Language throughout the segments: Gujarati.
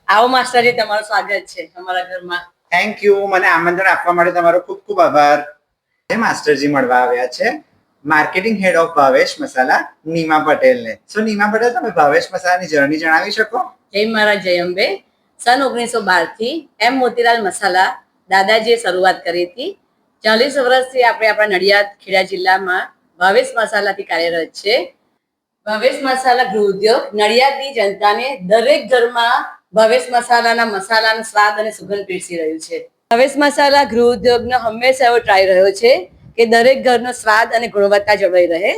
આવો માસ્ટરજી, તમારું સ્વાગત છે અમારા ઘરમાં. Thank you. મને આમંત્રણ આપવા માટે તમારો ખૂબ ખૂબ આભાર. માસ્ટરજી મળવા આવ્યા છે માર્કેટિંગ હેડ ઓફ ભાવેશ મસાલા નીમા પટેલને. સો નીમા પટેલ, તમે ભાવેશ મસાલાની જર્ની જણાવી શકો? જય મહારાજ, જય અંબે. સન 1912 થી એમ મોતીલાલ મસાલા દાદાજીએ શરૂઆત કરી હતી. 40 વર્ષથી આપણે આપણા નડિયાદ ખેડા જિલ્લામાં ભાવેશ મસાલાથી કાર્યરત છે. ભાવેશ મસાલા ગૃહ ઉદ્યોગ નડિયાદની જનતાને દરેક ઘરમાં ભાવેશ મસાલાનો સ્વાદ અને સુગંધ પીરસી રહ્યું છે. ભાવેશ મસાલા ગૃહ ઉદ્યોગનો હંમેશા એવો ટ્રાય રહ્યો છે કે દરેક ઘરનો સ્વાદ અને ગુણવત્તા જળવાઈ રહે.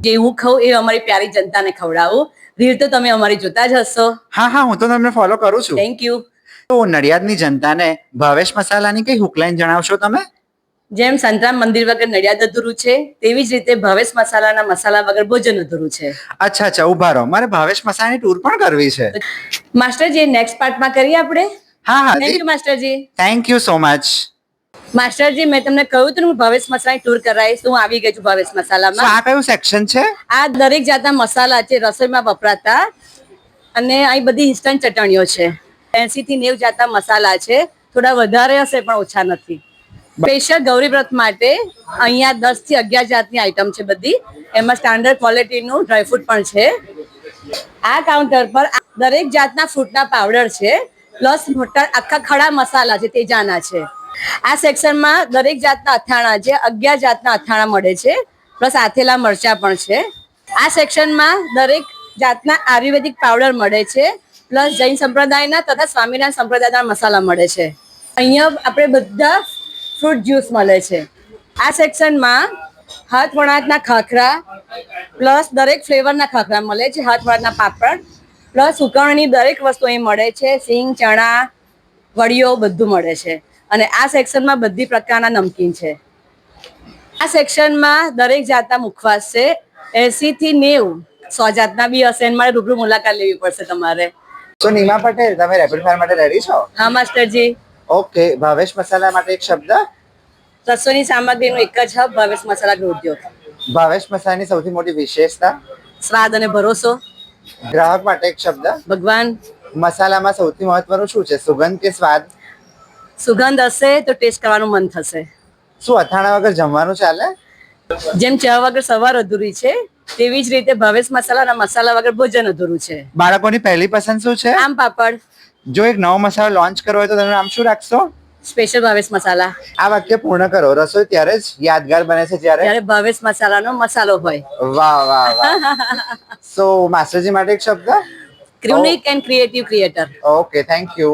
જે હું ખાઉં એ અમારી પ્યારી જનતાને ખવડાવું. રીલ તો તમે અમારી જોતા જ હશો. હા, હું તો તમને ફોલો કરું છું. Thank you. તો નડિયાદની જનતાને ભાવેશ મસાલાની કઈ હુકલાઈન જણાવશો તમે? જેમ સંતરામ મંદિર વગર નડિયાદ અધૂરું છે, તેવી જ રીતે ભાવેશ મસાલાના મસાલા વગર ભોજન અધૂરું છે. અચ્છા, ઉભા રહો, મારે ભાવેશ મસાલાની ટૂર પણ કરવી છે. માસ્ટરજી, નેક્સ્ટ પાર્ટમાં કરીએ આપણે. હા, થેન્ક યુ માસ્ટરજી. Thank you so much. માસ્ટરજી, મેં તમને કહ્યું હતું હું ભાવેશ મસાલાની ટૂર કરાવીશ. હું આવી ગઈ છું ભાવેશ મસાલામાં. આ કયું સેક્શન છે? આ દરેક જાતના મસાલા છે રસોઈમાં વપરાતા, અને અહીં બધી ઇન્સ્ટન્ટ ચટણીઓ છે. 80 થી 90 જાતના મસાલા છે. થોડા વધારે હશે પણ ઓછા નથી. સ્પેશિયલ ગૌરી વ્રત માટે અહીંયા 10 થી 11 જાતની આઈટમ છે બધી. એમાં સ્ટાન્ડર્ડ ક્વોલિટીનું ડ્રાયફ્રૂટ પણ છે. આ કાઉન્ટર પર દરેક જાતના ફ્રૂટના પાવડર છે, પ્લસ મોટા આખા ખડા મસાલા છે, તેજાના છે. આ સેક્શનમાં દરેક જાતના અથાણા છે, 11 જાતના અથાણા મળે છે, પ્લસ આથેલા મરચા પણ છે. આ સેક્શનમાં દરેક જાતના આયુર્વેદિક પાવડર મળે છે, પ્લસ જૈન સંપ્રદાયના તથા સ્વામિનારાયણ સંપ્રદાયના મસાલા મળે છે. અહીંયા આપણે બધા ફ્રૂટ જ્યુસ મળે છે. આ સેક્શનમાં હાથ વણાટના ખાખરા, પ્લસ દરેક ફ્લેવરના ખાખરા મળે છે, હાથ વણાટના પાપડ, પ્લસ ઉકળણી દરેક વસ્તુ અહીં મળે છે. સિંગ, ચણા, વડીઓ બધું મળે છે. અને આ સેક્શનમાં બધી પ્રકારના નમકીન છે. આ સેક્શનમાં દરેક જાતના મુખવાસ છે. 80 થી 90 100 જાતના બી હશે. મારે રૂબરૂ મુલાકાત લેવી પડશે તમારે. તો નીમા પટેલ, તમે રેપિડ ફાયર માટે રેડી છો? હા માસ્ટરજી. ઓકે, ભાવેશ મસાલા માટે એક શબ્દ. રસોઈની સામગ્રીનો એક જ હબ ભાવેશ મસાલા ગૃહ ઉદ્યોગ. ભાવેશ મસાલાની સૌથી મોટી વિશેષતા? સ્વાદ અને ભરોસો. ગ્રાહક માટે એક શબ્દ. ભગવાન. મસાલામાં સૌથી મહત્વનું શું છે, સુગંધ કે સ્વાદ? સુગંધ હશે તો ટેસ્ટ કરવાનું મન થશે. શું અથાણા વગર જમવાનું ચાલે? જેમ ચા વગર સવાર અધૂરી છે, તેવી જ રીતે ભાવેશ મસાલાના મસાલા વગર ભોજન અધૂરું છે. બાળકોની પહેલી પસંદ શું છે? આમ પાપડ. જો એક નવો મસાલો લોન્ચ કરવો હોય તો તમે નામ શું રાખશો? સ્પેશિયલ ભાવેશ મસાલા. આ વાક્ય પૂર્ણ કરો. રસોઈ ત્યારે જ યાદગાર બને છે જ્યારે ભાવેશ મસાલાનો મસાલો હોય. વાહ વાહ વાહ. સો માસ્ટરજી માટે એક શબ્દ. Unique and creative creator. Okay, thank you.